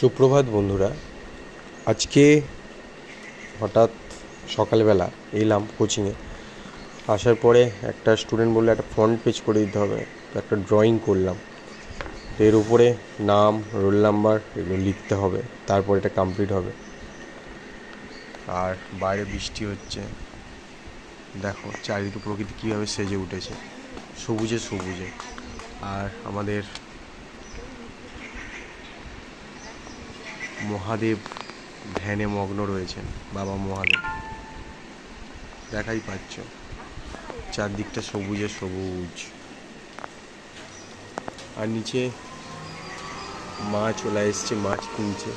সুপ্রভাত বন্ধুরা। আজকে হঠাৎ সকালবেলা এলাম কোচিংয়ে। আসার পরে একটা স্টুডেন্ট বললো একটা ফ্রন্ট পেজ করে দিতে হবে, তো একটা ড্রয়িং করলাম। তো এর উপরে নাম, রোল নাম্বার এগুলো লিখতে হবে, তারপর এটা কমপ্লিট হবে। আর বাইরে বৃষ্টি হচ্ছে, দেখো চারিদিকে প্রকৃতি কীভাবে সেজে উঠেছে সবুজে সবুজে। আর আমাদের মহাদেব ধ্যানে মগ্ন রয়েছেন, বাবা মহাদেব, দেখাই পাচ্ছ চারদিকটা সবুজে সবুজ। আর নিচে মা চলে এসছে, মাছ কিনছে।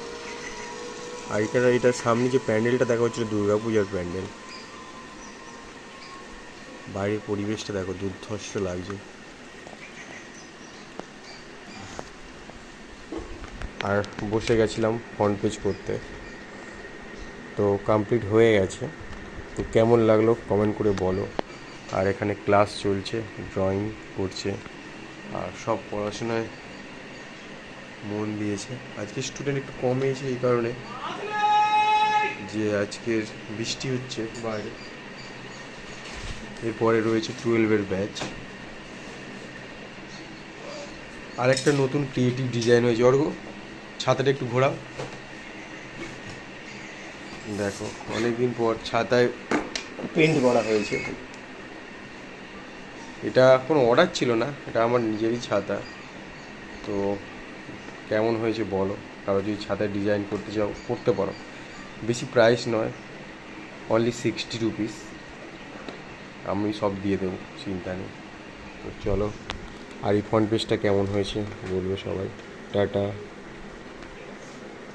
আর এটার সামনে যে প্যান্ডেলটা দেখা হচ্ছিল দুর্গা পূজার প্যান্ডেল। বাইরের পরিবেশটা দেখো, দুর্ধর্ষ লাগছে। আর বসে গেছিলাম ফ্রন্ট পেজ করতে, তো কমপ্লিট হয়ে গেছে। তো কেমন লাগলো কমেন্ট করে বলো। আর এখানে ক্লাস চলছে, ড্রয়িং করছে, আর সব পড়াশোনায় মন দিয়েছে। আজকে স্টুডেন্ট একটু কম এসেছে এই কারণে যে আজকের বৃষ্টি হচ্ছে বাইরে। এরপরে রয়েছে 12-এর ব্যাচ। আর একটা নতুন ক্রিয়েটিভ ডিজাইন হয়েছে। অর্ঘ, ছাতাটা একটু ঘোরাও। দেখো অনেকদিন পর ছাতায় পেন্ট করা হয়েছে। এটা কোনো অর্ডার ছিল না, এটা আমার নিজেরই ছাতা। তো কেমন হয়েছে বলো। কারো যদি ছাতায় ডিজাইন করতে চাও করতে পারো, বেশি প্রাইস নয়, অনলি 60 রুপিস। আমি সব দিয়ে দেবো, চিন্তা নেই। তো চলো, আর এই ফ্রন্ট পেজটা কেমন হয়েছে বলবে সবাই। টাটা।